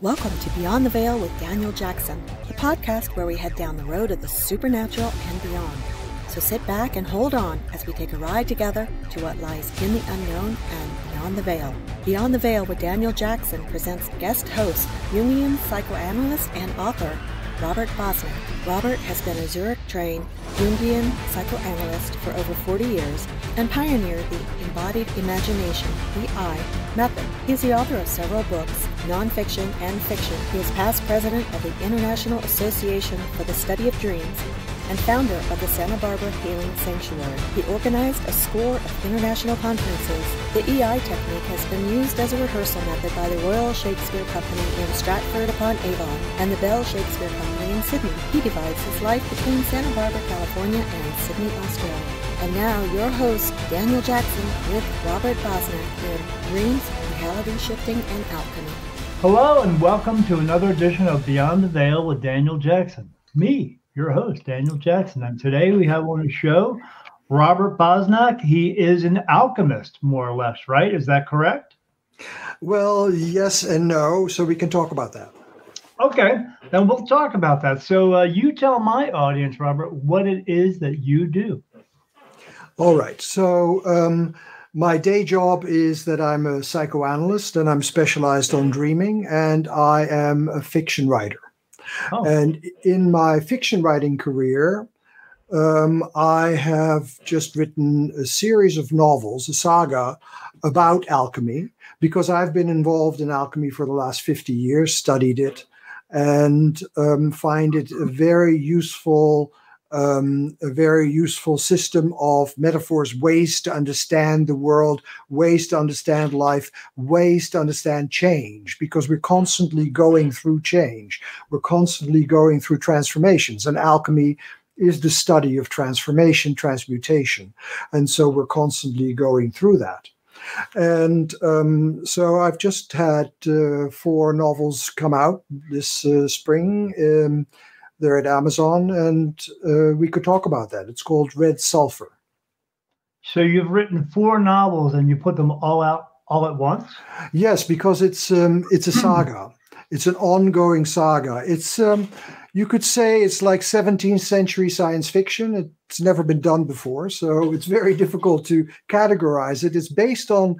Welcome to Beyond the Veil with Daniel Jackson, the podcast where we head down the road of the supernatural and beyond. So sit back and hold on as we take a ride together to what lies in the unknown and beyond the veil. Beyond the Veil with Daniel Jackson presents guest host, Jungian Psychoanalyst and author, Robert Bosnak. Robert has been a Zurich-trained Jungian Psychoanalyst for over 40 years and pioneered the Embodied Imagination, EI, method. He is the author of several books, nonfiction and fiction. He is past president of the International Association for the Study of Dreams and founder of the Santa Barbara Healing Sanctuary. He organized a score of international conferences. The EI technique has been used as a rehearsal method by the Royal Shakespeare Company in Stratford-upon-Avon and the Bell Shakespeare Company in Sydney. He divides his life between Santa Barbara, California and Sydney, Australia. And now your host, Daniel Jackson, with Robert Bosnak in Dreams, Reality Shifting, and Alchemy. Hello and welcome to another edition of Beyond the Veil with Daniel Jackson. Me, your host, Daniel Jackson. And today we have on the show Robert Bosnak. He is an alchemist, more or less, right? Is that correct? Well, yes and no, so we can talk about that. Okay, then we'll talk about that. So you tell my audience, Robert, what it is that you do. All right. So my day job is that I'm a psychoanalyst and I'm specialized on dreaming, and I am a fiction writer. Oh. And in my fiction writing career, I have just written a series of novels, a saga about alchemy, because I've been involved in alchemy for the last 50 years, studied it, and find it a very useful system of metaphors, ways to understand the world, ways to understand life, ways to understand change, because we're constantly going through change. We're constantly going through transformations, and alchemy is the study of transformation, transmutation. And so we're constantly going through that. And so I've just had 4 novels come out this spring. They're at Amazon, and we could talk about that. It's called Red Sulphur. So you've written 4 novels, and you put them all out all at once? Yes, because it's a saga. It's an ongoing saga. It's you could say it's like 17th century science fiction. It's never been done before, so it's very difficult to categorize it. It's based on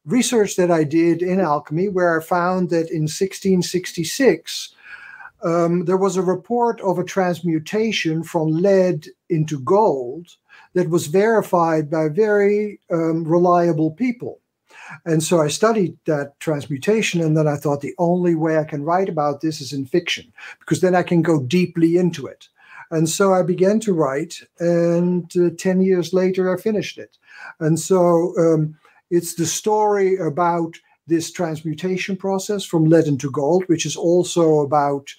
research that I did in alchemy, where I found that in 1666, there was a report of a transmutation from lead into gold that was verified by very reliable people. And so I studied that transmutation, and then I thought the only way I can write about this is in fiction, because then I can go deeply into it. And so I began to write, and 10 years later I finished it. And so it's the story about this transmutation process from lead into gold, which is also about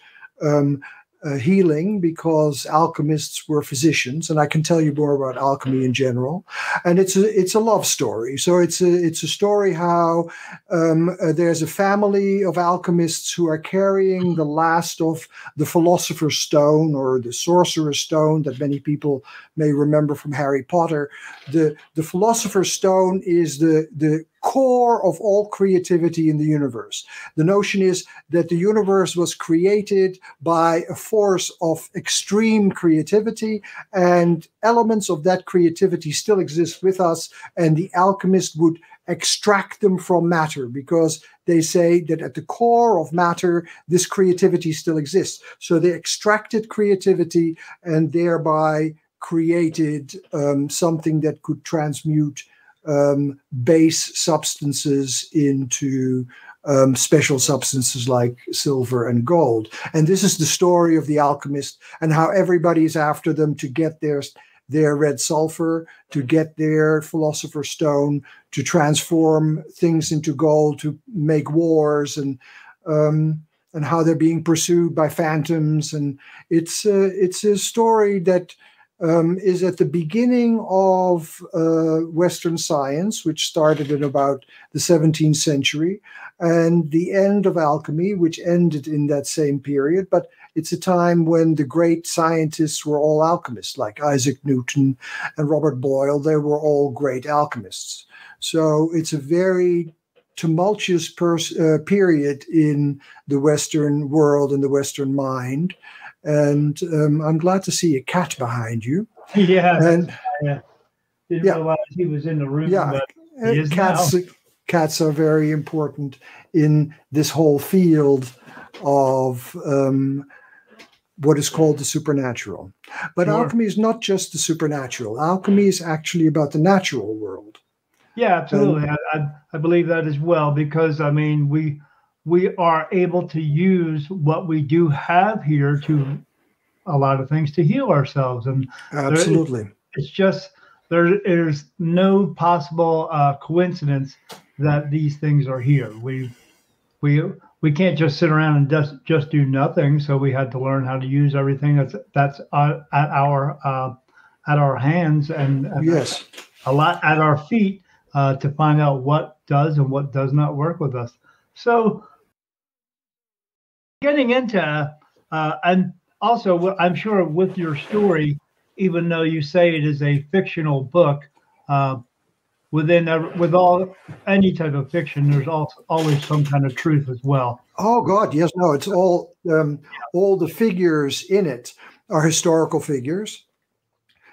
healing, because alchemists were physicians, and I can tell you more about alchemy in general. And it's a love story. So it's a story how there's a family of alchemists who are carrying the last of the Philosopher's Stone, or the Sorcerer's Stone that many people may remember from Harry Potter. The Philosopher's Stone is the core of all creativity in the universe. The notion is that the universe was created by a force of extreme creativity, and elements of that creativity still exist with us, and the alchemist would extract them from matter, because they say that at the core of matter, this creativity still exists. So they extracted creativity and thereby created something that could transmute base substances into special substances like silver and gold. And this is the story of the alchemist, and how everybody is after them to get their red sulfur, to get their philosopher's stone, to transform things into gold, to make wars, and how they're being pursued by phantoms. And it's a story that is at the beginning of Western science, which started in about the 17th century, and the end of alchemy, which ended in that same period. But it's a time when the great scientists were all alchemists, like Isaac Newton and Robert Boyle. They were all great alchemists. So it's a very tumultuous period in the Western world and the Western mind. And I'm glad to see a cat behind you. Yeah. And didn't realize he was in the room. Yeah, but he is now. Cats are very important in this whole field of what is called the supernatural. But Sure. alchemy is not just the supernatural. Alchemy is actually about the natural world. Yeah, absolutely. I believe that as well, because I mean we are able to use what we do have here to a lot of things to heal ourselves, and Absolutely, it's just there's no possible coincidence that these things are here. We can't just sit around and just do nothing. So we had to learn how to use everything that's at our hands, and yes, a lot at our feet to find out what does and what does not work with us. So getting into and also I'm sure with your story, even though you say it is a fictional book, with any type of fiction, there's always some kind of truth as well. Oh God, yes, no, it's all the figures in it are historical figures.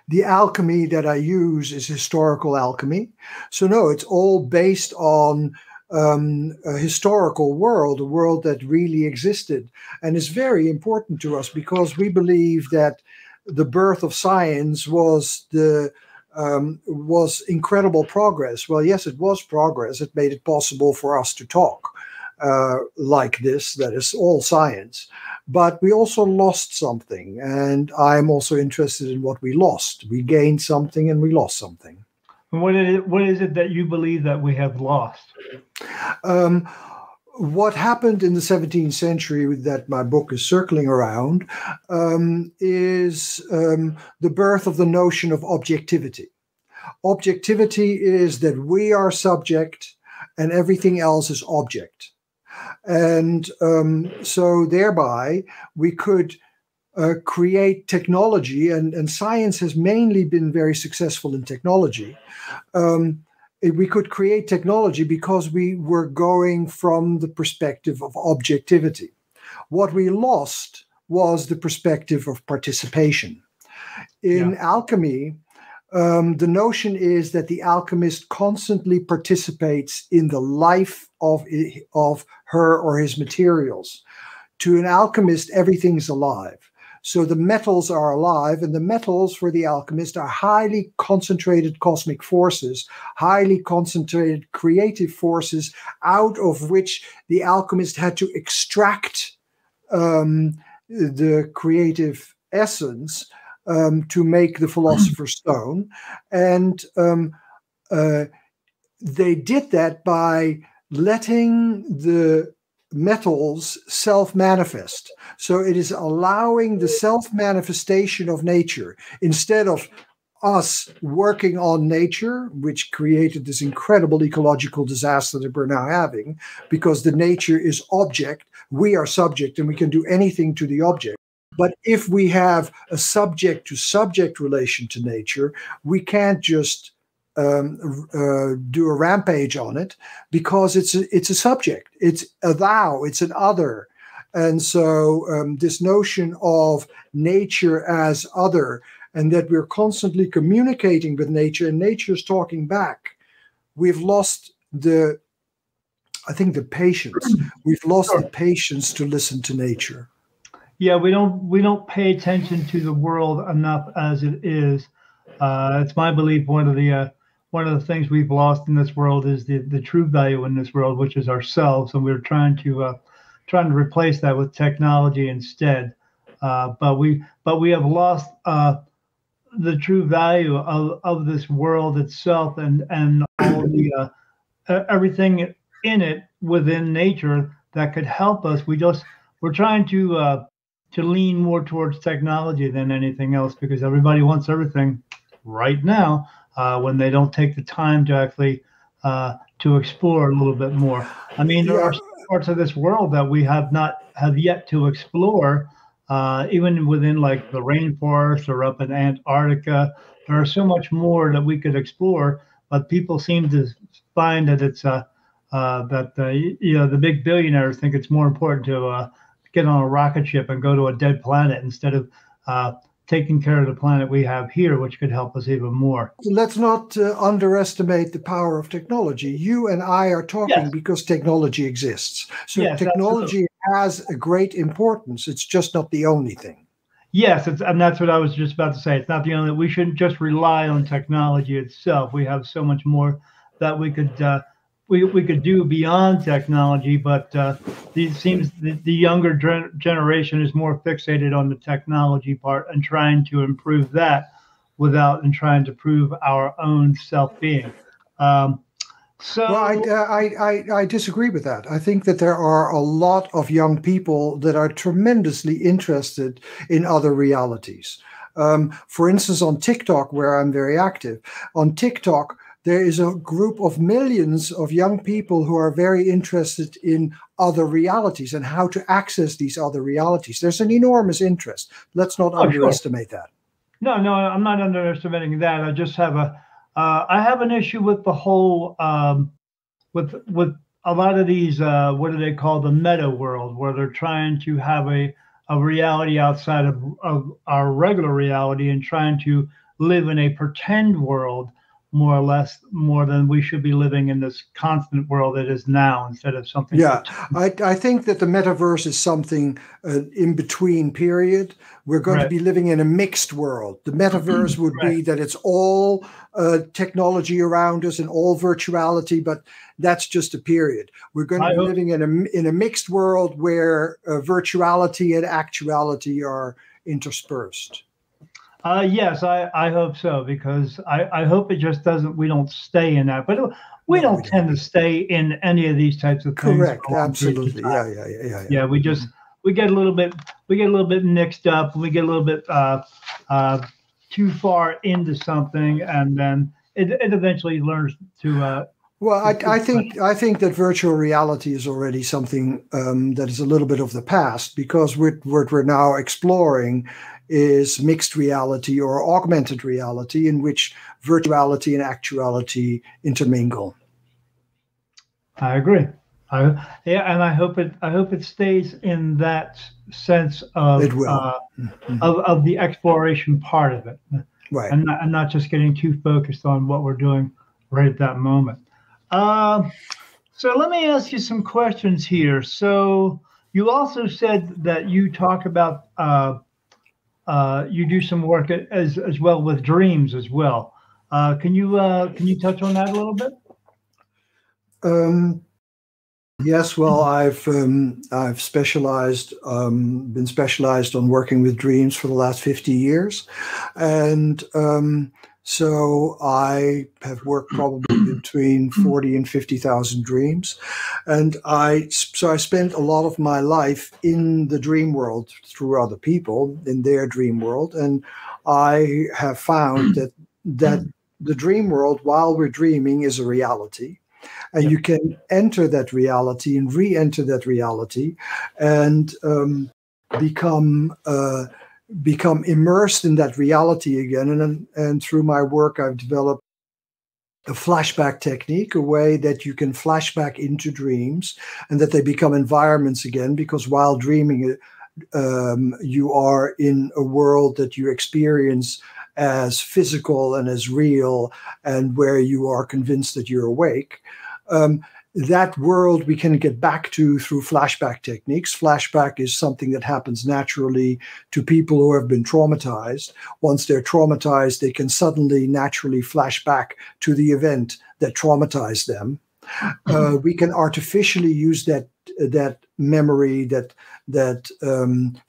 The alchemy that I use is historical alchemy. So no, it's all based on a historical world, a world that really existed, and is very important to us because we believe that the birth of science was incredible progress. Well, yes, it was progress. It made it possible for us to talk like this. That is all science. But we also lost something, and I'm also interested in what we lost. We gained something and we lost something. And what is it that you believe that we have lost? What happened in the 17th century that my book is circling around is the birth of the notion of objectivity. Objectivity is that we are subject and everything else is object. And so thereby we could create technology, and science has mainly been very successful in technology. We could create technology because we were going from the perspective of objectivity. What we lost was the perspective of participation. In alchemy, the notion is that the alchemist constantly participates in the life of her or his materials. To an alchemist, everything's alive. So the metals are alive, and the metals for the alchemist are highly concentrated cosmic forces, highly concentrated creative forces, out of which the alchemist had to extract the creative essence to make the philosopher's stone. And they did that by letting the metals self-manifest. So it is allowing the self-manifestation of nature instead of us working on nature, which created this incredible ecological disaster that we're now having, because the nature is object, we are subject, and we can do anything to the object. But if we have a subject-to-subject relation to nature, we can't just do a rampage on it, because it's a subject, it's a thou, it's an other. And so this notion of nature as other, and that we're constantly communicating with nature and nature's talking back, we've lost the patience. We've lost the patience to listen to nature. Yeah, we don't pay attention to the world enough as it is. It's my belief one of the things we've lost in this world is the true value in this world, which is ourselves, and we're trying to replace that with technology instead. But we have lost the true value of this world itself, and all the everything in it within nature that could help us. We're trying to lean more towards technology than anything else, because everybody wants everything right now. When they don't take the time to actually to explore a little bit more. I mean, there are parts of this world that we have yet to explore, even within like the rainforest or up in Antarctica. There are so much more that we could explore, but people seem to find that it's the big billionaires think it's more important to get on a rocket ship and go to a dead planet instead of taking care of the planet we have here, which could help us even more. Let's not underestimate the power of technology. You and I are talking because technology exists. So technology has a great importance. It's just not the only thing. Yes, and that's what I was just about to say. It's not the only. We shouldn't just rely on technology itself. We have so much more that we could do beyond technology. But it seems the younger generation is more fixated on the technology part and trying to improve that and trying to prove our own self-being. Well, I disagree with that. I think that there are a lot of young people that are tremendously interested in other realities. For instance, on TikTok, where I'm very active, on TikTok, there is a group of millions of young people who are very interested in other realities and how to access these other realities. There's an enormous interest. Let's not underestimate that. No, I'm not underestimating that. I just have I have an issue with the whole with a lot of these what do they call the meta world, where they're trying to have a reality outside of our regular reality and trying to live in a pretend world more or less, more than we should be living in this constant world that is now instead of something. Yeah, I think that the metaverse is something in between period. We're going to be living in a mixed world. The metaverse would be that it's all technology around us and all virtuality, but that's just a period. We're going to be living in a mixed world where virtuality and actuality are interspersed. Yes, I hope so, because I hope it just we don't stay in that, but we don't tend to stay in any of these types of things. Correct. Absolutely. Yeah. We get a little bit mixed up. We get a little bit too far into something, and then it eventually learns to. Well, I think that virtual reality is already something that is a little bit of the past, because what we're now exploring is mixed reality or augmented reality, in which virtuality and actuality intermingle. I agree. And I hope it stays in that sense of it will. of the exploration part of it, right? And not just getting too focused on what we're doing right at that moment. So let me ask you some questions here. So you also said that you talk about you do some work as well with dreams as well. Can you touch on that a little bit? Yes. Well, I've specialized, been specialized on working with dreams for the last 50 years, and so I have worked probably between 40 and 50,000 dreams, and I spent a lot of my life in the dream world through other people in their dream world, and I have found that the dream world, while we're dreaming, is a reality. And you can enter that reality and re-enter that reality, and become immersed in that reality again. And through my work, I've developed a flashback technique, a way that you can flash back into dreams and that they become environments again. Because while dreaming, you are in a world that you experience as physical and as real, and where you are convinced that you're awake. That world we can get back to through flashback techniques. Flashback is something that happens naturally to people who have been traumatized. Once they're traumatized, they can suddenly naturally flash back to the event that traumatized them. We can artificially use that memory, that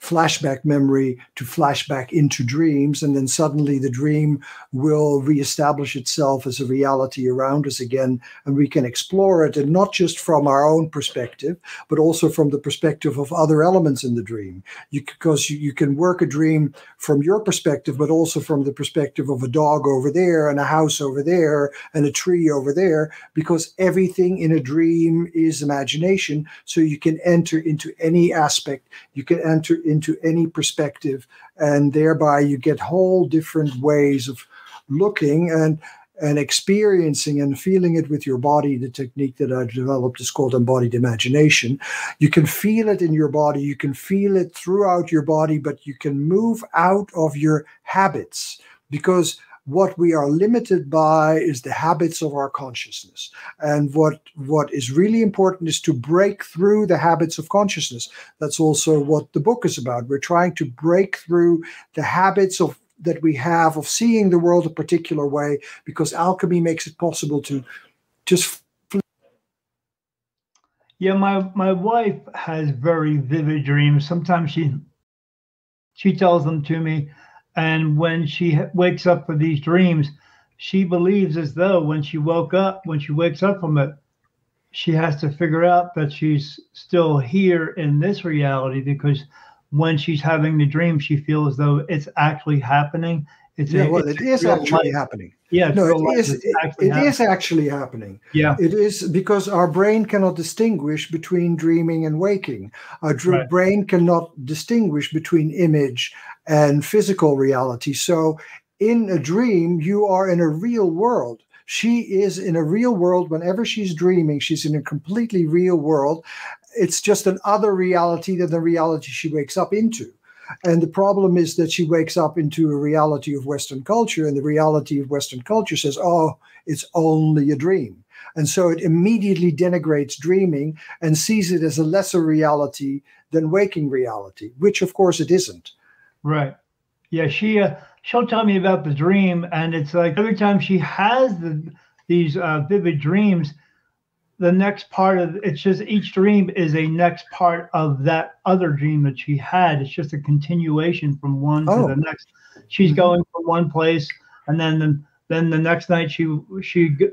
flashback memory, to flash back into dreams, and then suddenly the dream will reestablish itself as a reality around us again, and we can explore it, and not just from our own perspective, but also from the perspective of other elements in the dream. Because you can work a dream from your perspective, but also from the perspective of a dog over there, and a house over there, and a tree over there, because everything in a dream is imagination. So you can enter into any aspect, you can enter into any perspective, and thereby you get whole different ways of looking. And and experiencing and feeling it with your body. The technique that I developed is called Embodied Imagination. You can feel it in your body. You can feel it throughout your body, but you can move out of your habits, because what we are limited by is the habits of our consciousness. And what is really important is to break through the habits of consciousness. That's also what the book is about. We're trying to break through the habits that we have of seeing the world a particular way, because alchemy makes it possible to just... Yeah, my wife has very vivid dreams. Sometimes she tells them to me, and when she wakes up for these dreams, she believes as though when she wakes up from it, she has to figure out that she's still here in this reality, because when she's having the dream, she feels as though it's actually happening. It is actually happening. Yeah, no, it is actually happening. Yeah, it is, because our brain cannot distinguish between dreaming and waking. Our brain cannot distinguish between image and physical reality. So in a dream, you are in a real world. She is in a real world. Whenever she's dreaming, she's in a completely real world. It's just an other reality than the reality she wakes up into. And the problem is that she wakes up into a reality of Western culture, and the reality of Western culture says, oh, it's only a dream. And so it immediately denigrates dreaming and sees it as a lesser reality than waking reality, which of course it isn't. Right. Yeah, she'll tell me about the dream, and it's like every time she has these vivid dreams, the next part of it's just each dream is a next part of that other dream that she had. It's just a continuation from one to the next. She's going from one place, and then the next night she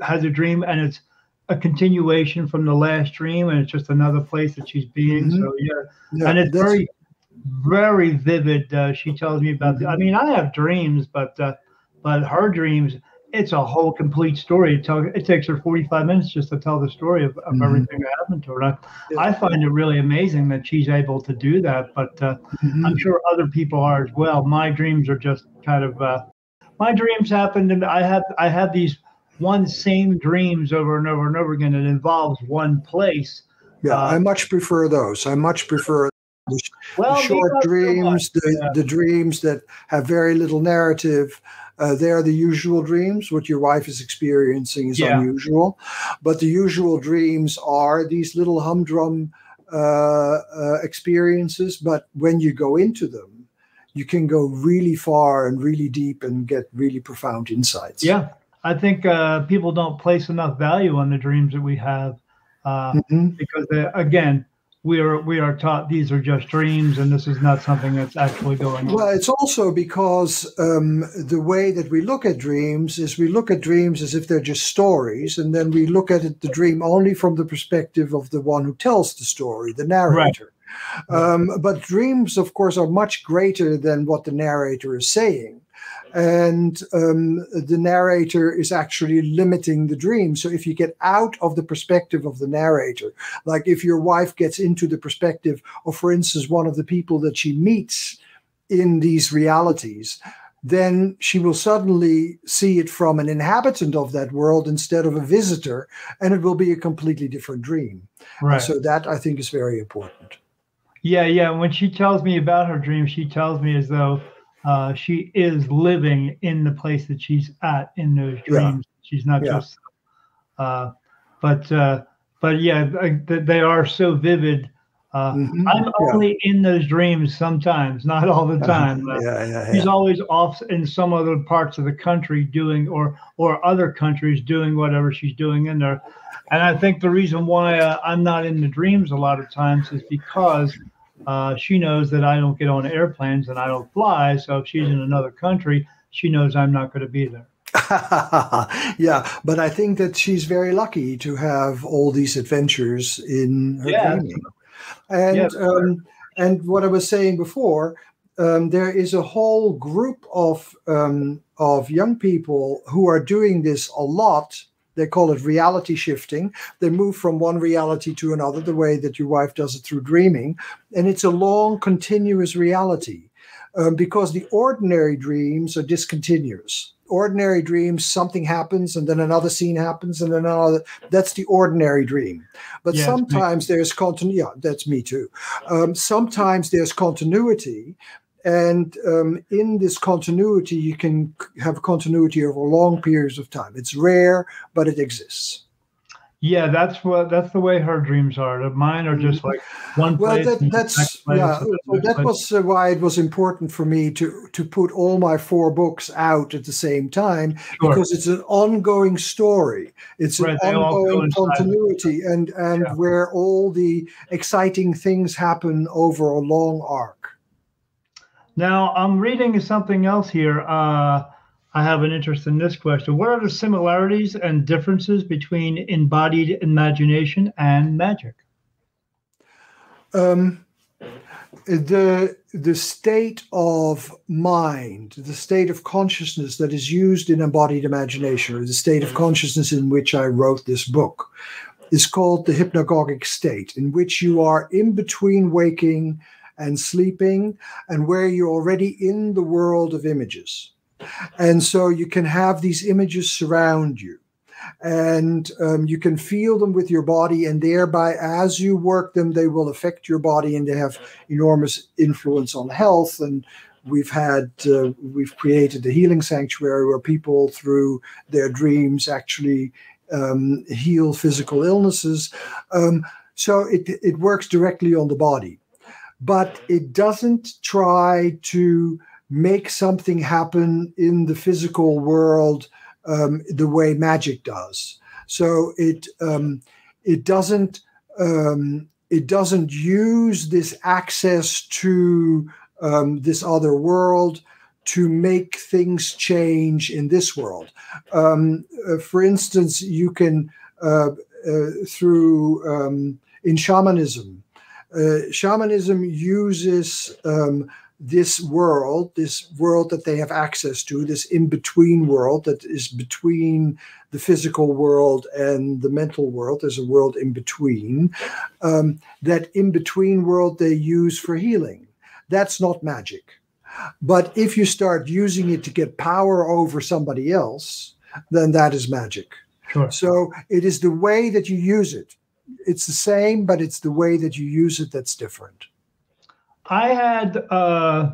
has a dream, and it's a continuation from the last dream, and it's just another place that she's being. So yeah, and it's very, very vivid. She tells me about. I mean, I have dreams, but her dreams, it's a whole complete story. It takes her 45 minutes just to tell the story of everything that happened to her. I find it really amazing that she's able to do that, but I'm sure other people are as well. My dreams are just kind of, my dreams happened, and I have these one same dreams over and over and over again. It involves one place. Yeah, I much prefer those. I much prefer the short dreams, the dreams that have very little narrative. They are the usual dreams. What your wife is experiencing is unusual. But the usual dreams are these little humdrum experiences. But when you go into them, you can go really far and really deep and get really profound insights. Yeah, I think people don't place enough value on the dreams that we have because, again, we are taught these are just dreams, and this is not something that's actually going on. Well, it's also because the way that we look at dreams is we look at dreams as if they're just stories, and then we look at the dream only from the perspective of the one who tells the story, the narrator. Right. But dreams, of course, are much greater than what the narrator is saying. And the narrator is actually limiting the dream. So if you get out of the perspective of the narrator, like if your wife gets into the perspective of, for instance, one of the people that she meets in these realities, then she will suddenly see it from an inhabitant of that world instead of a visitor, and it will be a completely different dream. Right. So that, I think, is very important. Yeah. When she tells me about her dream, she tells me as though she is living in the place that she's at in those dreams. She's not just, but yeah, they are so vivid. I'm only in those dreams sometimes, not all the time. She's always off in some other parts of the country doing, or other countries doing whatever she's doing in there. And I think the reason why I'm not in the dreams a lot of times is because she knows that I don't get on airplanes and I don't fly. So if she's in another country, she knows I'm not going to be there. Yeah, but I think that she's very lucky to have all these adventures in her dreaming. And what I was saying before, there is a whole group of young people who are doing this a lot. They call it reality shifting. They move from one reality to another, the way that your wife does it through dreaming. And it's a long, continuous reality. because the ordinary dreams are discontinuous. Ordinary dreams, something happens and then another scene happens and then another. That's the ordinary dream. But sometimes there's continuity. Yeah, that's me too. Sometimes there's continuity. And in this continuity, you can have continuity over long periods of time. It's rare, but it exists. Yeah, that's the way her dreams are. Mine are just like one place. Well, that was why it was important for me to put all my 4 books out at the same time, because it's an ongoing story. It's an ongoing continuity, and where all the exciting things happen over a long arc. Now, I'm reading something else here. I have an interest in this question. What are the similarities and differences between embodied imagination and magic? The state of mind, the state of consciousness that is used in embodied imagination, or the state of consciousness in which I wrote this book, is called the hypnagogic state, in which you are in between waking and sleeping, and where you're already in the world of images. And so you can have these images surround you, and you can feel them with your body, and thereby, as you work them, they will affect your body, and they have enormous influence on health. And we've created a healing sanctuary where people, through their dreams, actually heal physical illnesses. So it works directly on the body, but it doesn't try to make something happen in the physical world the way magic does. So it doesn't use this access to this other world to make things change in this world. For instance, you can through in shamanism. Shamanism uses this world that they have access to, this in-between world that is between the physical world and the mental world. There's a world in between. That in-between world they use for healing. That's not magic. But if you start using it to get power over somebody else, then that is magic. Sure. So it is the way that you use it. It's the same, but it's the way that you use it that's different. I had I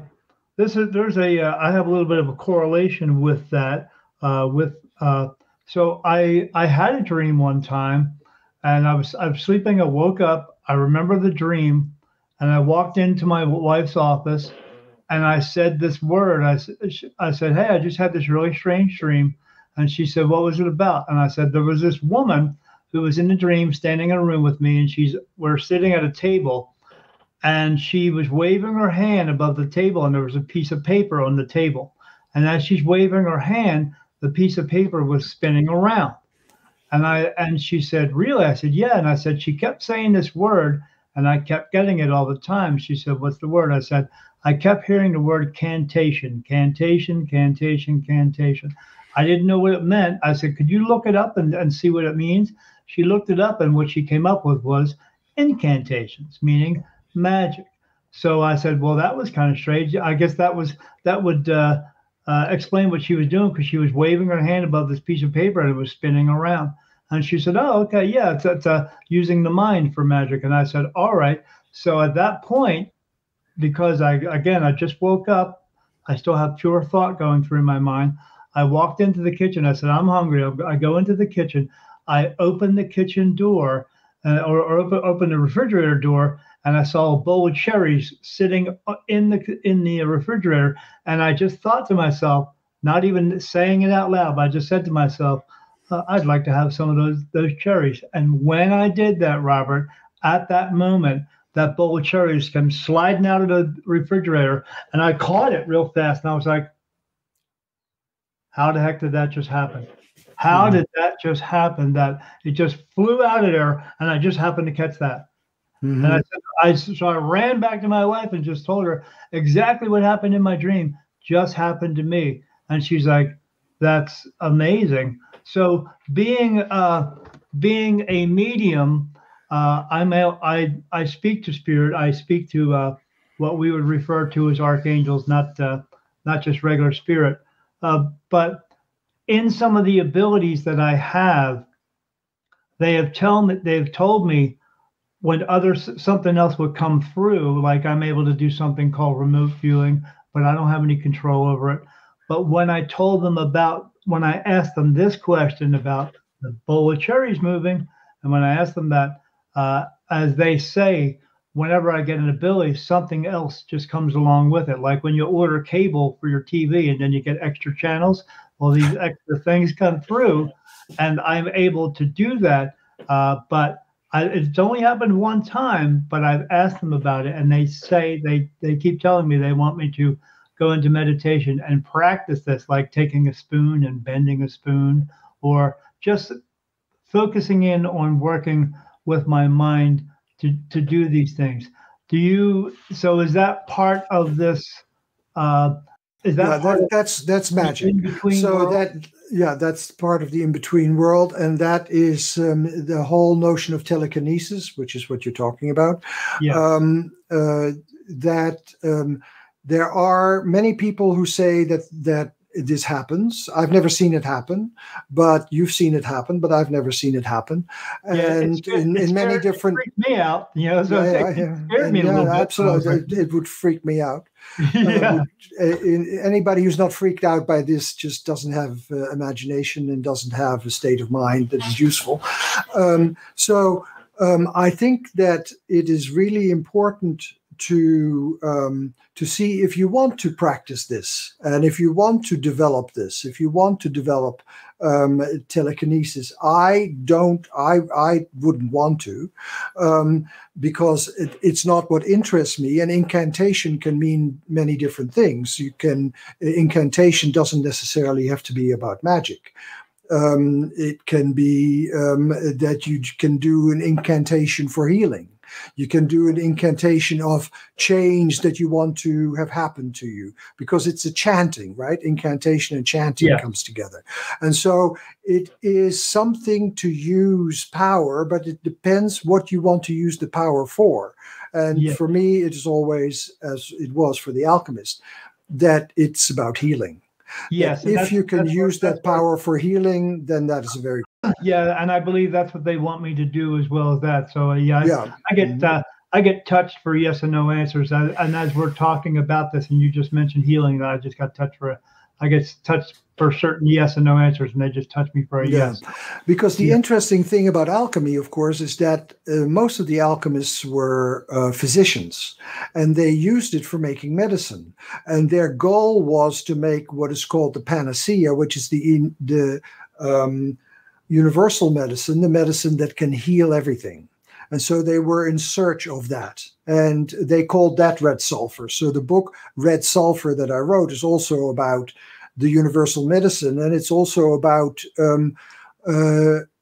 have a little bit of a correlation with that. So I had a dream one time, and I was sleeping. I woke up. I remember the dream, and I walked into my wife's office, and I said this word. I said, "Hey, I just had this really strange dream." And she said, "What was it about?" And I said, "There was this woman who was in the dream standing in a room with me, and we're sitting at a table, and she was waving her hand above the table, and there was a piece of paper on the table. And as she's waving her hand, the piece of paper was spinning around." And she said, "Really?" I said, "Yeah." And I said, "She kept saying this word, and I kept getting it all the time." She said, "What's the word?" I said, "I kept hearing the word cantation, cantation, cantation, cantation." I didn't know what it meant. I said, "Could you look it up and see what it means?" She looked it up, and what she came up with was incantations, meaning magic. So I said, "Well, that was kind of strange. I guess that would explain what she was doing, because she was waving her hand above this piece of paper and it was spinning around." And she said, "Oh, okay, yeah, it's using the mind for magic." And I said, "All right." So at that point, because I just woke up, I still have pure thought going through my mind. I walked into the kitchen. I said, "I'm hungry." I go into the kitchen. I open the kitchen door, or open the refrigerator door, and I saw a bowl of cherries sitting in the refrigerator. And I just thought to myself, not even saying it out loud, but I just said to myself, "I'd like to have some of those cherries." And when I did that, Robert, at that moment, that bowl of cherries came sliding out of the refrigerator, and I caught it real fast. And I was like, "How the heck did that just happen? How did that just happen? That it just flew out of there, and I just happened to catch that." Mm-hmm. And so I ran back to my wife and just told her exactly what happened in my dream just happened to me. And she's like, "That's amazing." So being a medium, I speak to spirit. I speak to what we would refer to as archangels, not just regular spirit. But in some of the abilities that I have, they've told me when something else would come through, like I'm able to do something called remote viewing, but I don't have any control over it. But when I asked them this question about the bowl of cherries moving, and when I asked them that, as they say, whenever I get an ability, something else just comes along with it. Like when you order cable for your TV and then you get extra channels, well, these extra things come through, and I'm able to do that. But it's only happened one time, but I've asked them about it, and they say they keep telling me they want me to go into meditation and practice this, like taking a spoon and bending a spoon, or just focusing in on working with my mind to do these things. So is that part of this? That's magic. So that's part of the in-between world, and that is the whole notion of telekinesis, which is what you're talking about. Yeah. There are many people who say that this happens. I've never seen it happen, but you've seen it happen, but I've never seen it happen. And in many different... It freaked me out, so it scared me a little bit. Absolutely. It would freak me out. Yeah. Anybody who's not freaked out by this just doesn't have imagination and doesn't have a state of mind that is useful. I think that it is really important to see if you want to practice this, and if you want to develop this, if you want to develop telekinesis. I wouldn't want to, because it's not what interests me. And incantation can mean many different things. Incantation doesn't necessarily have to be about magic. It can be that you can do an incantation for healing. You can do an incantation of change that you want to have happen to you, because it's a chanting, right? Incantation and chanting comes together. And so it is something to use power, but it depends what you want to use the power for. And for me, it is always, as it was for the alchemist, that it's about healing. Yes. If you can use that power for healing, then that is a very... Yeah, and I believe that's what they want me to do as well as that. So I get touched for yes and no answers, and as we're talking about this, and you just mentioned healing, I just got touched I get touched for certain yes and no answers, and they just touch me for a yes. Because the interesting thing about alchemy, of course, is that most of the alchemists were physicians, and they used it for making medicine. And their goal was to make what is called the panacea, which is the universal medicine, the medicine that can heal everything. And so they were in search of that. And they called that red sulfur. So the book Red Sulfur that I wrote is also about the universal medicine. And it's also about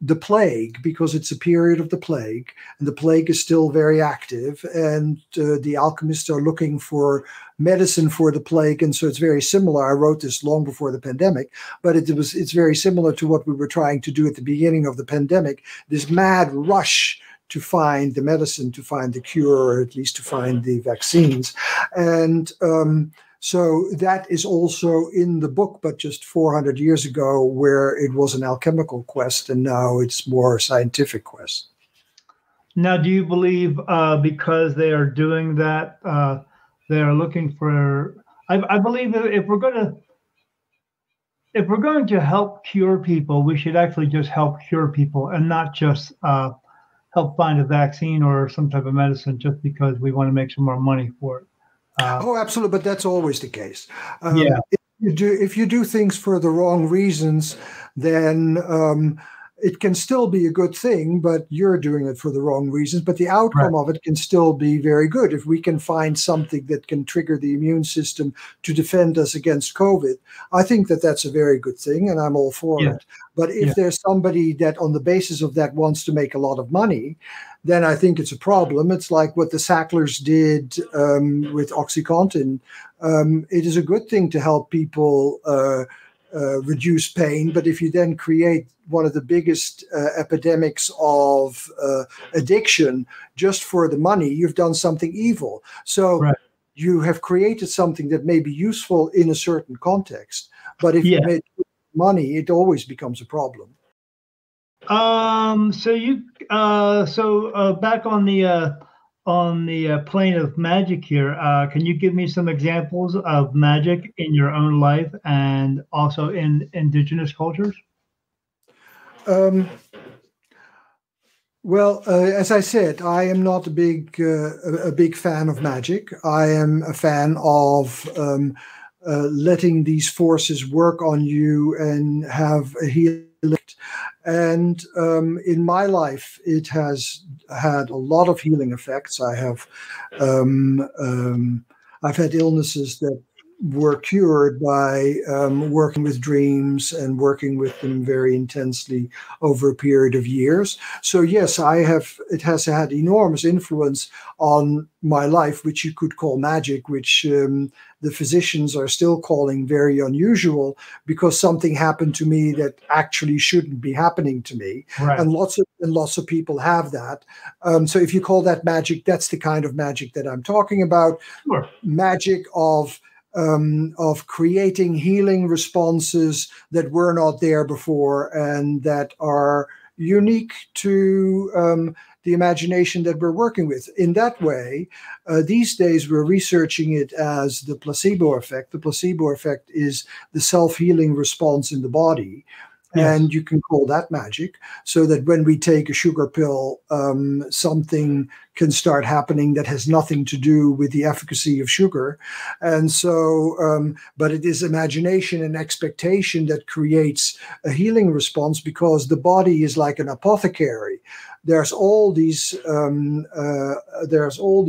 the plague, because it's a period of the plague. And the plague is still very active. And the alchemists are looking for medicine for the plague. And so it's very similar. I wrote this long before the pandemic, but it's very similar to what we were trying to do at the beginning of the pandemic, this mad rush to find the medicine, to find the cure, or at least to find the vaccines. And so that is also in the book, but just 400 years ago, where it was an alchemical quest, and now it's more a scientific quest. Now, do you believe because they are doing that, they are looking for... I believe that if we're going to help cure people, we should actually just help cure people, and not just help find a vaccine or some type of medicine just because we want to make some more money for it. Absolutely, but that's always the case. If you do things for the wrong reasons, then it can still be a good thing, but you're doing it for the wrong reasons. But the outcome of it can still be very good. If we can find something that can trigger the immune system to defend us against COVID, I think that that's a very good thing, and I'm all for it. But if there's somebody that on the basis of that wants to make a lot of money, then I think it's a problem. It's like what the Sacklers did with OxyContin. It is a good thing to help people reduce pain, but if you then create one of the biggest epidemics of addiction just for the money, you've done something evil. So you have created something that may be useful in a certain context, but if you make money, it always becomes a problem. So back on the plane of magic here, can you give me some examples of magic in your own life and also in indigenous cultures? Well, as I said, I am not a big fan of magic. I am a fan of letting these forces work on you and have a healing. And in my life, it has had a lot of healing effects. I've had illnesses that were cured by working with dreams and working with them very intensely over a period of years. So yes, it has had enormous influence on my life, which you could call magic, which the physicians are still calling very unusual because something happened to me that actually shouldn't be happening to me. Right. And lots of people have that. So if you call that magic, that's the kind of magic that I'm talking about. Sure. Magic of creating healing responses that were not there before and that are unique to the imagination that we're working with. In that way, these days we're researching it as the placebo effect. The placebo effect is the self-healing response in the body. Yes. And you can call that magic, so that when we take a sugar pill, something can start happening that has nothing to do with the efficacy of sugar. And so, but it is imagination and expectation that creates a healing response, because the body is like an apothecary. There's all these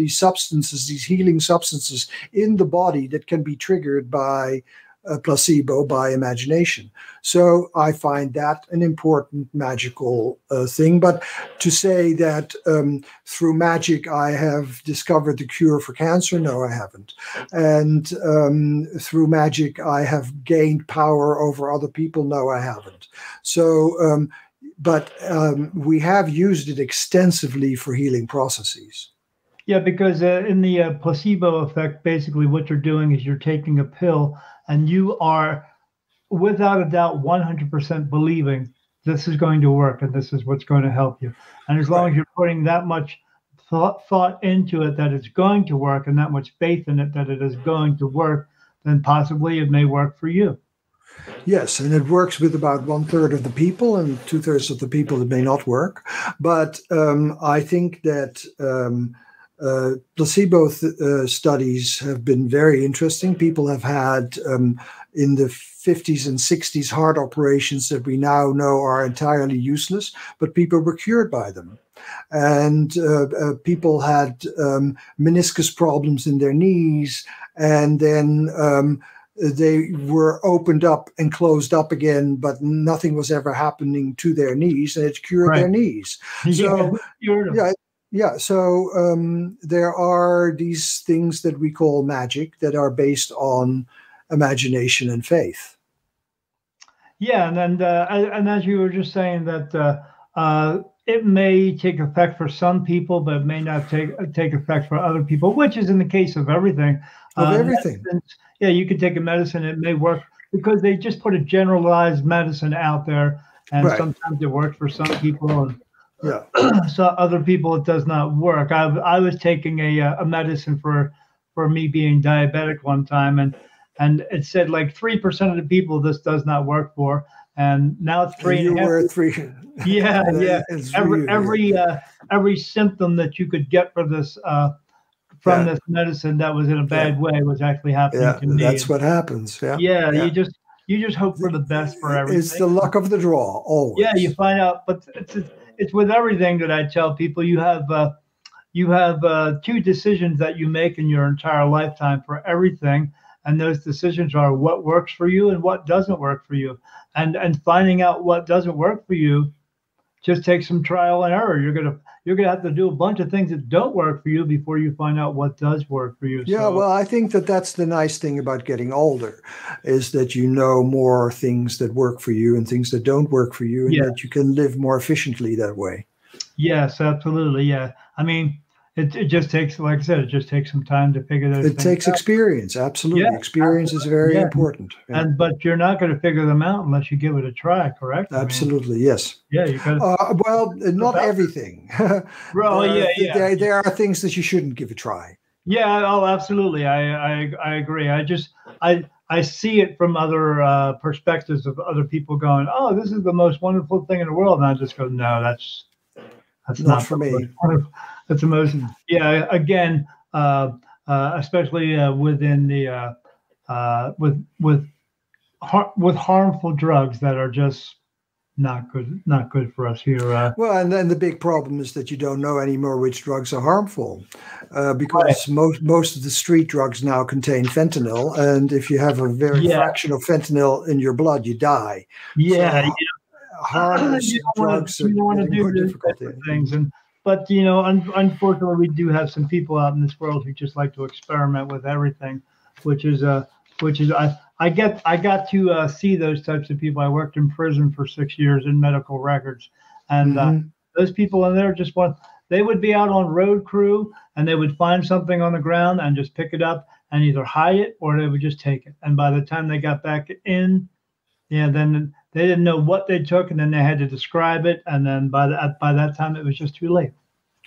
substances, these healing substances in the body that can be triggered by a placebo, by imagination. So I find that an important magical thing. But to say that through magic I have discovered the cure for cancer, no, I haven't. And through magic I have gained power over other people, no, I haven't. So, but we have used it extensively for healing processes. Yeah, because in the placebo effect, basically what you're doing is you're taking a pill and you are, without a doubt, 100% believing this is going to work and this is what's going to help you. And as long as you're putting that much thought into it that it's going to work and that much faith in it that it is going to work, then possibly it may work for you. Yes, and it works with about 1/3 of the people, and 2/3 of the people it may not work. But I think that placebo studies have been very interesting. People have had in the 50s and 60s heart operations that we now know are entirely useless, but people were cured by them. And people had meniscus problems in their knees, and then they were opened up and closed up again, but nothing was ever happening to their knees, and it cured their knees. So, so there are these things that we call magic that are based on imagination and faith. Yeah, and as you were just saying that it may take effect for some people, but it may not take effect for other people, which is in the case of everything. Yeah, you could take a medicine, it may work because they just put a generalized medicine out there, and sometimes it works for some people, and so other people it does not work. I was taking a medicine for me being diabetic one time, and it said like 3% of the people this does not work for, and now it's 3.5%. Yeah. Every symptom that you could get for this from this medicine that was in a bad way was actually happening to me. That's what happens. Yeah. You just hope for the best for everything. It's the luck of the draw, always. Yeah, you find out, but it's with everything that I tell people. You have 2 decisions that you make in your entire lifetime for everything, and those decisions are what works for you and what doesn't work for you. And finding out what doesn't work for you just takes some trial and error. You're gonna have to do a bunch of things that don't work for you before you find out what does work for you. Yeah, well, I think that's the nice thing about getting older, is that you know more things that work for you and things that don't work for you, and that you can live more efficiently that way. Yes, absolutely. Yeah, I mean, it just takes, like I said, it just takes some time to figure those things out. It takes experience, absolutely. Yeah, Experience is very important. Yeah. But you're not going to figure them out unless you give it a try, correct? Absolutely, yes. Yeah, you got to. Well, not everything. There are things that you shouldn't give a try. Yeah, oh, absolutely. I agree. I see it from other perspectives of other people going, oh, this is the most wonderful thing in the world. And I just go, no, that's not for me. That's the most, again, especially within the, with harmful drugs that are just not good for us here. Well, and then the big problem is that you don't know anymore which drugs are harmful, because most of the street drugs now contain fentanyl, and if you have a very fraction of fentanyl in your blood, you die. Yeah, so harmless drugs are more difficult things, but unfortunately, we do have some people out in this world who just like to experiment with everything, which is I got to see those types of people. I worked in prison for 6 years in medical records, and those people in there they would be out on road crew and they would find something on the ground and just pick it up and either hide it or they would just take it. And by the time they got back in, then they didn't know what they took, and then they had to describe it. And then by that time, it was just too late.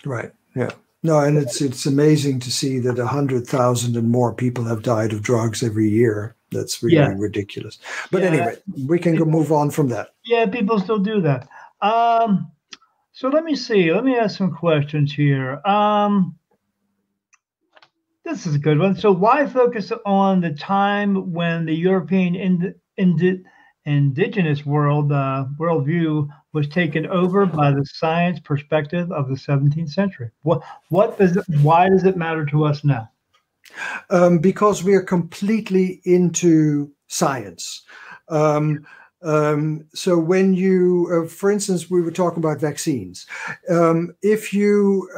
Right. Yeah. No, and it's amazing to see that 100,000 and more people have died of drugs every year. That's really ridiculous. But anyway, we can move on from that. Yeah, people still do that. So let me see. Let me ask some questions here. This is a good one. So why focus on the time when the European indigenous worldview was taken over by the science perspective of the 17th century? Why does it matter to us now? Because we are completely into science. So when you, for instance, we were talking about vaccines. If you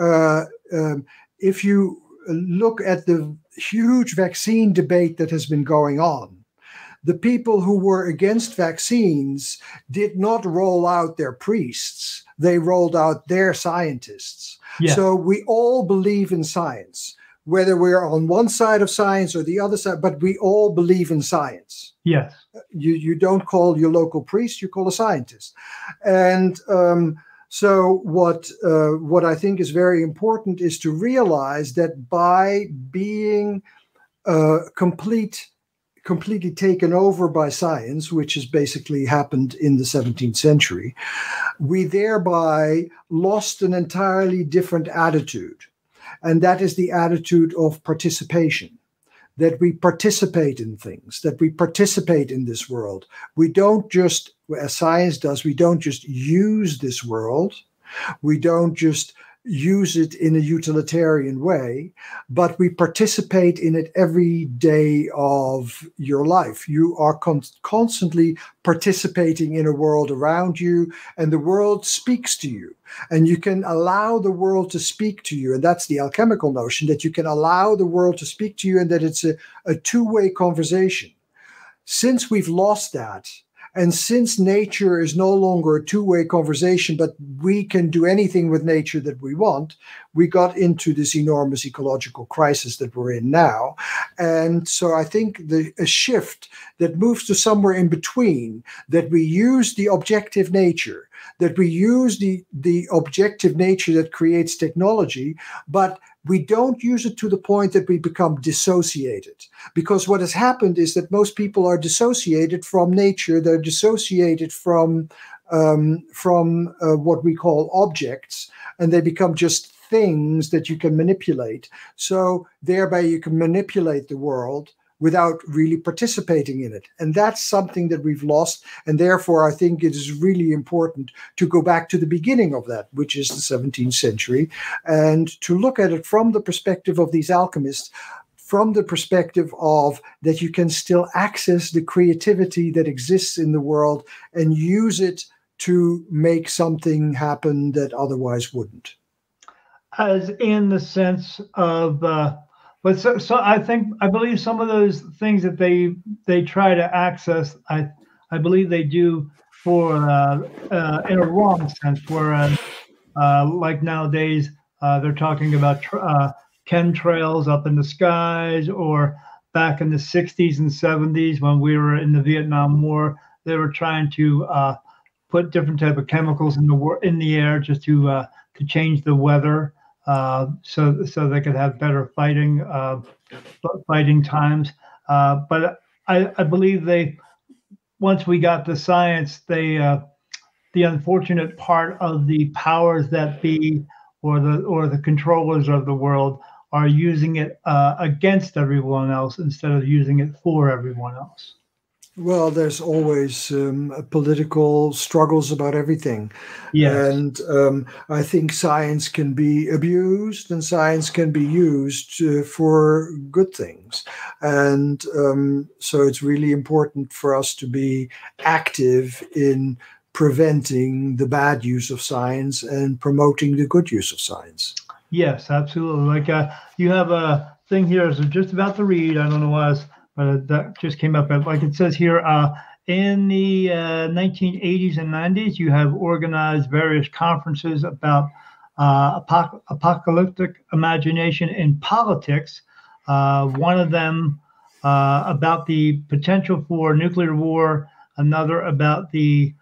look at the huge vaccine debate that has been going on, the people who were against vaccines did not roll out their priests. They rolled out their scientists. Yeah. So we all believe in science, whether we're on one side of science or the other side, but we all believe in science. Yes. You don't call your local priest, you call a scientist. And so what I think is very important is to realize that by being completely taken over by science, which has basically happened in the 17th century, we thereby lost an entirely different attitude. And that is the attitude of participation, that we participate in things, that we participate in this world. We don't just, as science does, we don't just use this world. We don't just use it in a utilitarian way, but we participate in it every day of your life. You are constantly participating in a world around you, and the world speaks to you. And you can allow the world to speak to you. And that's the alchemical notion, that you can allow the world to speak to you and that it's a two-way conversation. Since we've lost that, and since nature is no longer a two-way conversation, but we can do anything with nature that we want, we got into this enormous ecological crisis that we're in now. And so I think a shift that moves to somewhere in between, that we use the objective nature, that we use the objective nature that creates technology, but we don't use it to the point that we become dissociated. Because what has happened is that most people are dissociated from nature. They're dissociated from what we call objects, and they become just things that you can manipulate. So thereby you can manipulate the world without really participating in it. And that's something that we've lost. And therefore, I think it is really important to go back to the beginning of that, which is the 17th century, and to look at it from the perspective of these alchemists, from the perspective of that you can still access the creativity that exists in the world and use it to make something happen that otherwise wouldn't. As in the sense of, but so I believe some of those things that they try to access, I believe they do for in a wrong sense. Whereas like nowadays, They're talking about chemtrails up in the skies, or back in the 60s and 70s when we were in the Vietnam War, they were trying to put different type of chemicals in the air just to change the weather, so they could have better fighting times. But I believe once we got the science, the unfortunate part of the powers that be, or the controllers of the world, are using it against everyone else instead of using it for everyone else. Well, there's always political struggles about everything. Yes. And I think science can be abused and science can be used for good things. And so it's really important for us to be active in preventing the bad use of science and promoting the good use of science. Yes, absolutely. Like you have a thing here, so just about to read. I don't know why, but that just came up. Like it says here, in the 1980s and 90s, you have organized various conferences about apocalyptic imagination in politics. One of them about the potential for nuclear war, another about the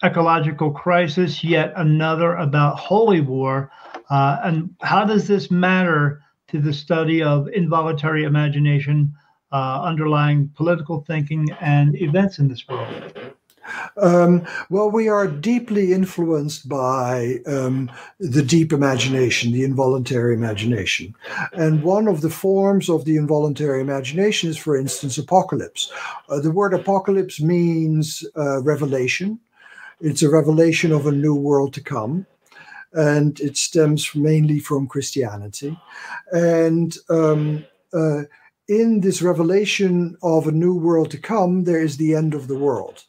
ecological crisis, yet another about holy war. And how does this matter to the study of involuntary imagination underlying political thinking and events in this world? Well, we are deeply influenced by the deep imagination, the involuntary imagination. And one of the forms of the involuntary imagination is, for instance, apocalypse. The word apocalypse means revelation. It's a revelation of a new world to come. And it stems mainly from Christianity. And in this revelation of a new world to come, there is the end of the world.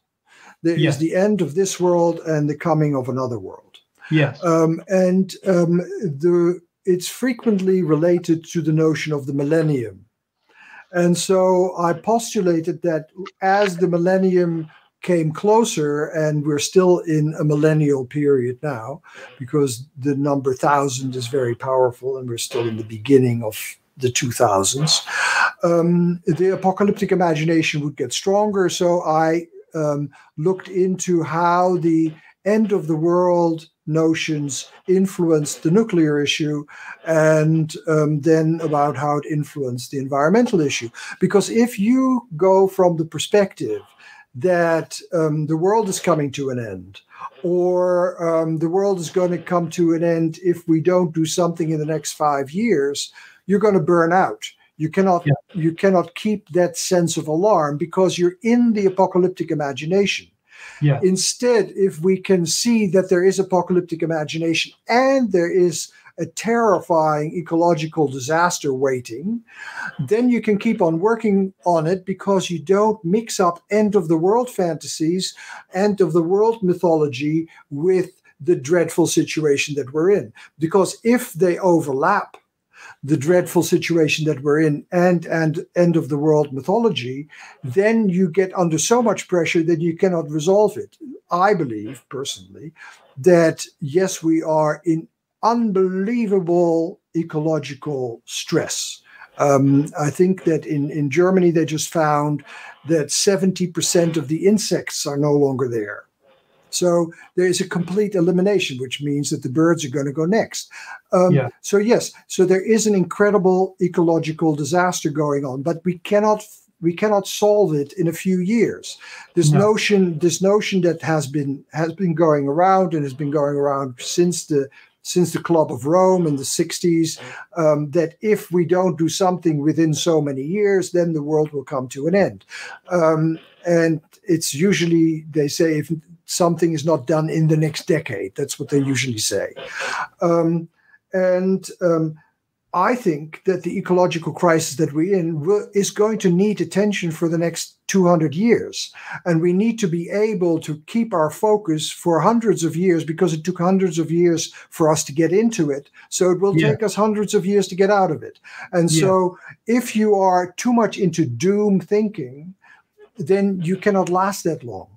There is the end of this world and the coming of another world. Yes. It's frequently related to the notion of the millennium. And so I postulated that as the millennium came closer, and we're still in a millennial period now, because the number 1,000 is very powerful, and we're still in the beginning of the 2000s, the apocalyptic imagination would get stronger. So I looked into how the end of the world notions influenced the nuclear issue, and then about how it influenced the environmental issue. Because if you go from the perspective that the world is coming to an end, or the world is going to come to an end if we don't do something in the next 5 years, you're going to burn out. You cannot keep that sense of alarm because you're in the apocalyptic imagination. Yeah. Instead, if we can see that there is apocalyptic imagination and there is a terrifying ecological disaster waiting, then you can keep on working on it, because you don't mix up end of the world fantasies, end of the world mythology with the dreadful situation that we're in. Because if they overlap, the dreadful situation that we're in and end of the world mythology, then you get under so much pressure that you cannot resolve it. I believe personally that yes, we are in unbelievable ecological stress. I think that in Germany, they just found that 70% of the insects are no longer there. So there is a complete elimination, which means that the birds are going to go next. So yes, so there is an incredible ecological disaster going on, but we cannot solve it in a few years. This notion that has been going around and has been going around since the Club of Rome in the 60s, that if we don't do something within so many years, then the world will come to an end. And it's usually, they say, if something is not done in the next decade, that's what they usually say. I think that the ecological crisis that we're in is going to need attention for the next 200 years. And we need to be able to keep our focus for hundreds of years, because it took hundreds of years for us to get into it. So it will take us hundreds of years to get out of it. And so if you are too much into doom thinking, then you cannot last that long.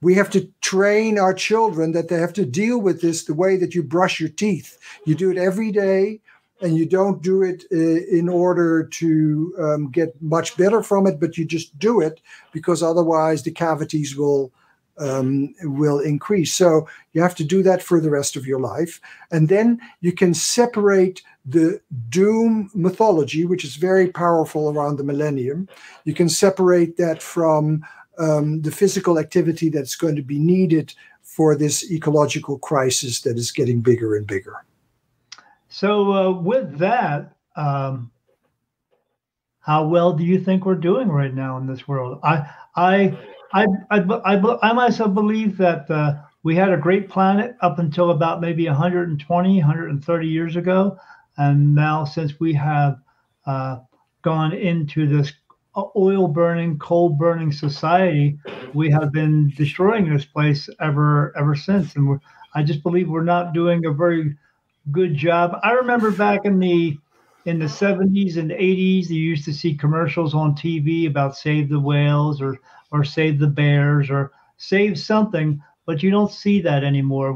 We have to train our children that they have to deal with this the way that you brush your teeth. You do it every day, and you don't do it in order to get much better from it, but you just do it because otherwise the cavities will increase. So you have to do that for the rest of your life. And then you can separate the doom mythology, which is very powerful around the millennium. You can separate that from the physical activity that's going to be needed for this ecological crisis that is getting bigger and bigger. So with that, how well do you think we're doing right now in this world? I myself believe that we had a great planet up until about maybe 120, 130 years ago. And now since we have gone into this oil burning, coal burning society, we have been destroying this place ever since. And I just believe we're not doing a very good job. I remember back in the 70s and 80s, you used to see commercials on TV about save the whales or save the bears or save something, but you don't see that anymore.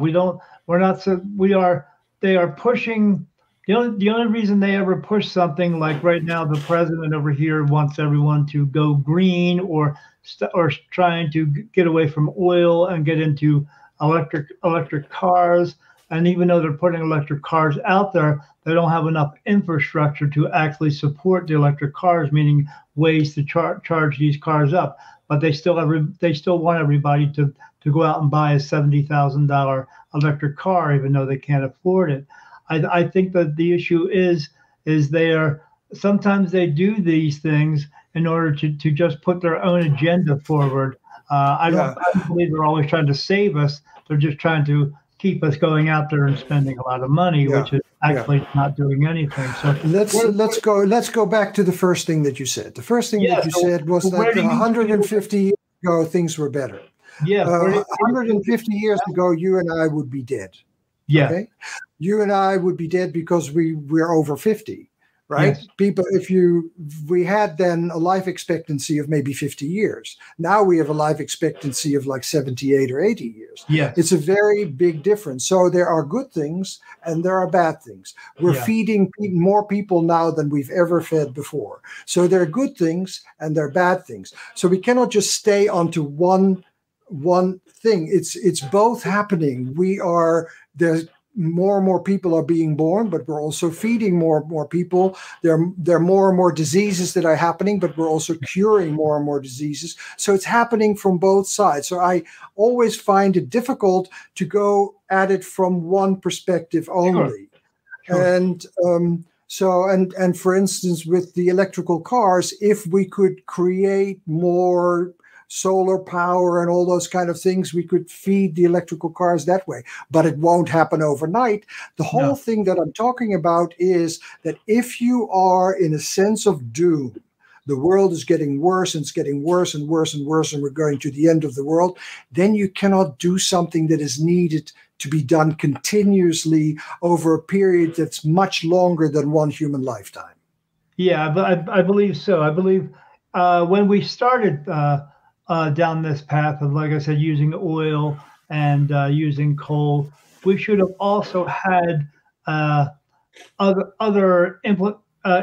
They are pushing. The only reason they ever push something, like right now, the president over here wants everyone to go green or trying to get away from oil and get into electric cars. And even though they're putting electric cars out there, they don't have enough infrastructure to actually support the electric cars, meaning ways to charge these cars up. But they still want everybody to go out and buy a $70,000 electric car, even though they can't afford it. I think that the issue is sometimes they do these things in order to just put their own agenda forward. I don't believe they're always trying to save us. They're just trying to keep us going out there and spending a lot of money, which is actually not doing anything. So let's go back to the first thing that you said. The first thing that you said was that 150 years ago things were better. Yeah, 150 years ago, you and I would be dead. Yeah, okay? You and I would be dead because we're over 50. Right? Yes. People, we had then a life expectancy of maybe 50 years. Now we have a life expectancy of like 78 or 80 years. Yes. It's a very big difference. So there are good things and there are bad things. We're feeding more people now than we've ever fed before. So there are good things and there are bad things. So we cannot just stay onto one thing. It's both happening. There's more and more people are being born, but we're also feeding more and more people. There are more and more diseases that are happening, but we're also curing more and more diseases. So it's happening from both sides. So I always find it difficult to go at it from one perspective only. Sure. And and for instance, with the electrical cars, if we could create more solar power and all those kind of things, we could feed the electrical cars that way, but it won't happen overnight. The whole thing that I'm talking about is that if you are in a sense of doom, the world is getting worse and it's getting worse and worse and worse, and we're going to the end of the world, then you cannot do something that is needed to be done continuously over a period that's much longer than one human lifetime. Yeah, but I believe so. I believe when we started down this path of, like I said, using oil and using coal, we should have also had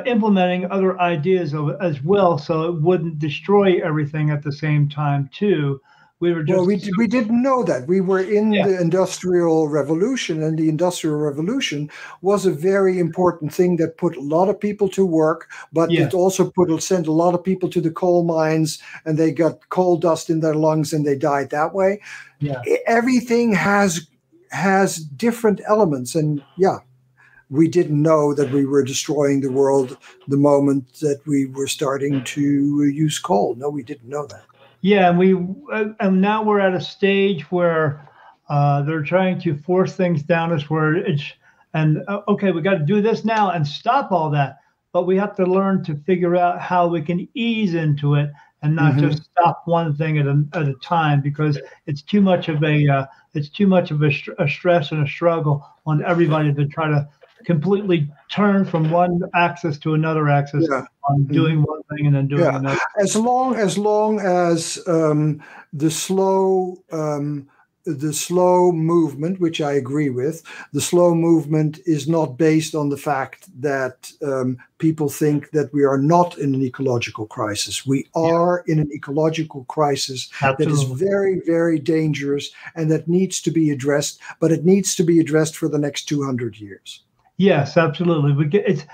implementing other ideas as well, so it wouldn't destroy everything at the same time too. We didn't know that. We were in the Industrial Revolution, and the Industrial Revolution was a very important thing that put a lot of people to work, but it also sent a lot of people to the coal mines, and they got coal dust in their lungs and they died that way. Yeah. Everything has different elements, and we didn't know that we were destroying the world the moment that we were starting to use coal. No, we didn't know that. Yeah, and now we're at a stage where they're trying to force things down us where okay, we got to do this now and stop all that. But we have to learn to figure out how we can ease into it and not just stop one thing at a time, because it's too much of a stress and a struggle on everybody to try to completely turn from one axis to another axis on doing one thing and then doing another. As long as the slow movement, which I agree with, the slow movement is not based on the fact that people think that we are not in an ecological crisis. We are in an ecological crisis that is very, very dangerous and that needs to be addressed, but it needs to be addressed for the next 200 years. Yes, absolutely. As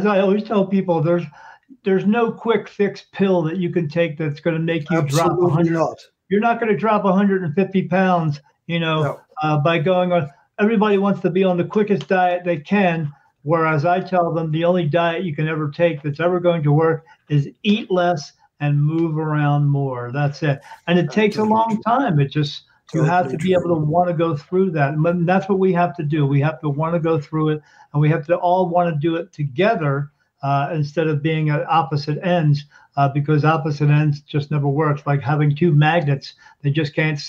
I always tell people, there's no quick fix pill that you can take that's going to make you drop 100. Not. You're not going to drop 150 pounds, by going on. Everybody wants to be on the quickest diet they can, whereas I tell them the only diet you can ever take that's ever going to work is eat less and move around more. That's it. And it takes a long time. You have to be able to want to go through that. And that's what we have to do. We have to want to go through it, and we have to all want to do it together instead of being at opposite ends, because opposite ends just never works. Like having two magnets, they just can't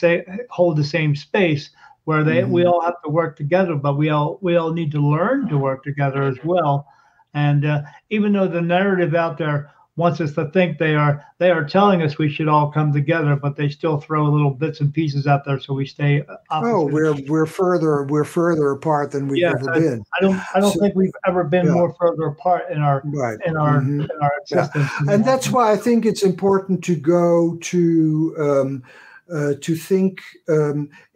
hold the same space, where we all have to work together, but we all need to learn to work together as well. And even though the narrative out there wants us to think they are telling us we should all come together, but they still throw little bits and pieces out there so we stay opposite. Oh, we're further apart than we've ever been. I don't think we've ever been more further apart in our existence. And that's why I think it's important to go to think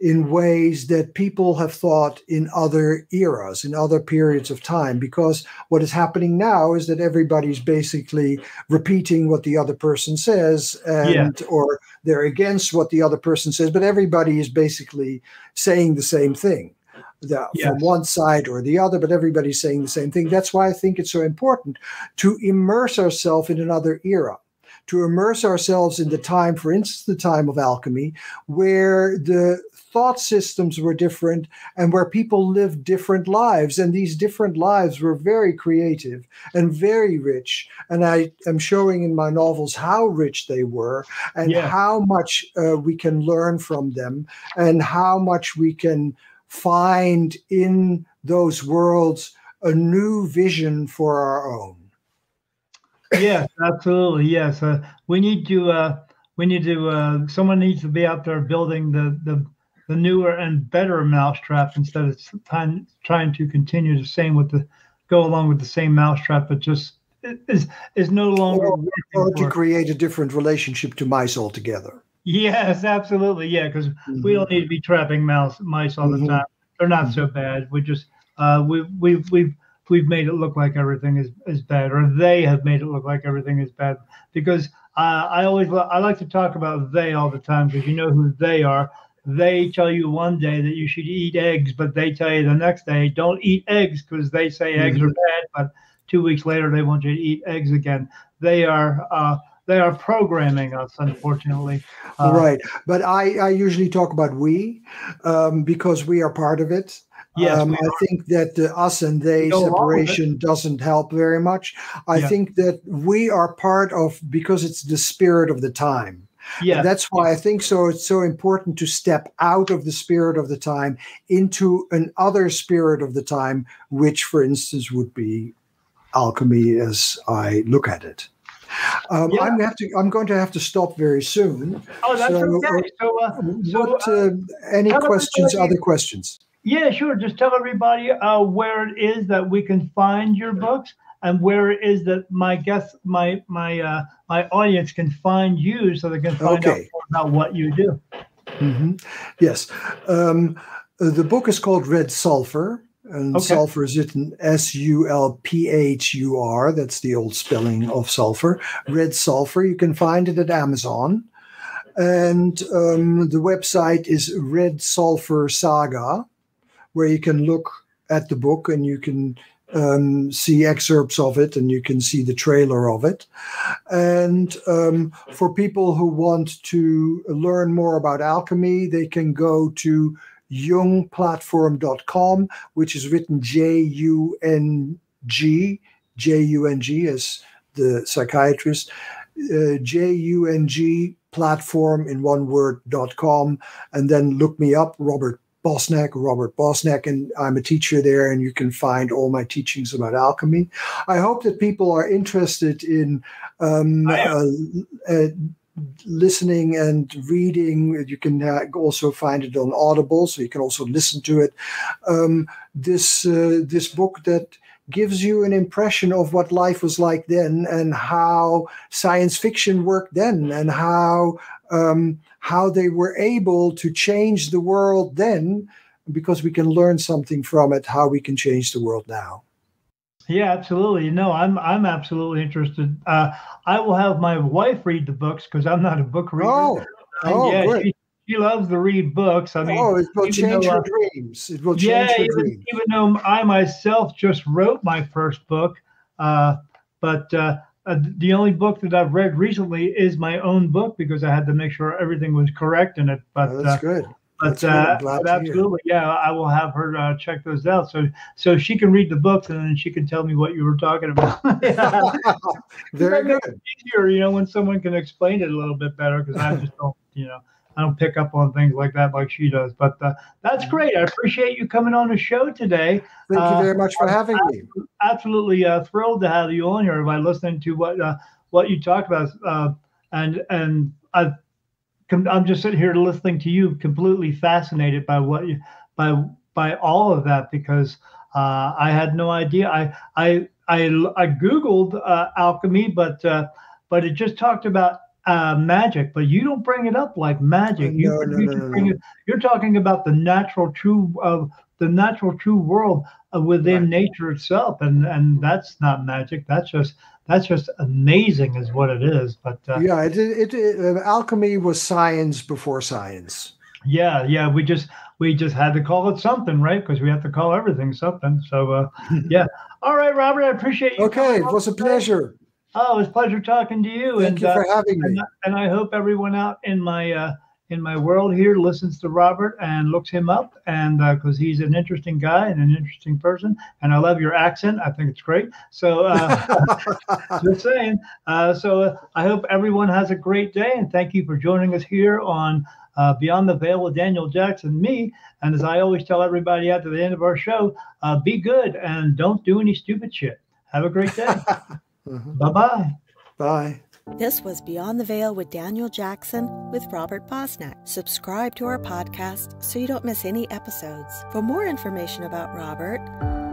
in ways that people have thought in other eras, in other periods of time, because what is happening now is that everybody's basically repeating what the other person says, or they're against what the other person says, but everybody is basically saying the same thing. From one side or the other, but everybody's saying the same thing. That's why I think it's so important to immerse ourselves in another era, to immerse ourselves in the time, for instance, the time of alchemy, where the thought systems were different and where people lived different lives. And these different lives were very creative and very rich. And I am showing in my novels how rich they were and how much we can learn from them and how much we can find in those worlds a new vision for our own. Yes, absolutely. Yes, someone needs to be out there building the newer and better mousetrap instead of trying to continue go along with the same mousetrap, but just is no longer or to create a different relationship to mice altogether. Yes, absolutely. Yeah, because we don't need to be trapping mice all the time. They're not so bad. We just we've made it look like everything is bad, or they have made it look like everything is bad. Because I like to talk about they all the time, because you know who they are. They tell you one day that you should eat eggs, but they tell you the next day don't eat eggs because they say eggs are bad. But 2 weeks later they want you to eat eggs again. They are programming us, unfortunately. Right, but I usually talk about we because we are part of it. Yes, I think that the us and they separation doesn't help very much. I think that we are part of, because it's the spirit of the time. Yeah, and that's why I think it's so important to step out of the spirit of the time into another spirit of the time, which, for instance, would be alchemy as I look at it. I'm going to have to stop very soon. Oh, that's okay. Any questions? Other questions? Yeah, sure. Just tell everybody where it is that we can find your books, and where it is that my guests, my audience can find you, so they can find out more about what you do. Yes, the book is called Red Sulphur, and sulfur is written SULPHUR. That's the old spelling of sulfur. Red Sulphur. You can find it at Amazon, and the website is Red Sulphur Saga, where you can look at the book and you can see excerpts of it and you can see the trailer of it. And for people who want to learn more about alchemy, they can go to jungplatform.com, which is written Jung, Jung as the psychiatrist, Jung platform in one word.com, and then look me up, Robert Bosnak, Robert Bosnak, and I'm a teacher there, and you can find all my teachings about alchemy. I hope that people are interested in listening and reading. You can also find it on Audible, so you can also listen to it. This book that gives you an impression of what life was like then, and how science fiction worked then, and how they were able to change the world then, because we can learn something from it, how we can change the world now. Yeah, absolutely. No, I'm absolutely interested. I will have my wife read the books because I'm not a book reader. Yeah, good. She loves to read books. I mean, it will change her dreams. It will change her dreams. Even though I myself just wrote my first book, but the only book that I've read recently is my own book, because I had to make sure everything was correct in it. But that's good. But absolutely, yeah, I will have her check those out, so she can read the books and then she can tell me what you were talking about. Very good. It's easier, when someone can explain it a little bit better, because I just don't, I don't pick up on things like that like she does. But that's great. I appreciate you coming on the show today. Thank you very much for having me. Absolutely thrilled to have you on here by listening to what you talked about, and I'm just sitting here listening to you, completely fascinated by by all of that, because I had no idea. I Googled alchemy, but it just talked about magic, but you don't bring it up like magic. You're talking about the natural true world within nature itself, and that's not magic. That's just amazing, is what it is. But alchemy was science before science. Yeah. We just had to call it something, right? Because we have to call everything something. So yeah. All right, Robert. I appreciate you. Okay, it was a pleasure. Oh, it was a pleasure talking to you. Thank you for having me. And I hope everyone out in my world here listens to Robert and looks him up, and because he's an interesting guy and an interesting person, and I love your accent. I think it's great. So just saying. So I hope everyone has a great day, and thank you for joining us here on Beyond the Veil with Daniel Jackson, me. And as I always tell everybody at the end of our show, be good and don't do any stupid shit. Have a great day. Bye-bye. Bye. This was Beyond the Veil with Daniel Jackson with Robert Bosnak. Subscribe to our podcast so you don't miss any episodes. For more information about Robert,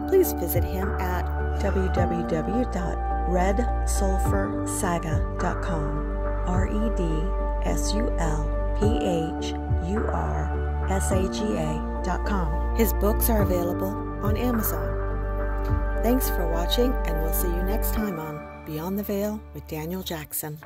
please visit him at www.redsulphursaga.com. redsulphursaga.com. His books are available on Amazon. Thanks for watching, and we'll see you next time on Beyond the Veil with Daniel Jackson.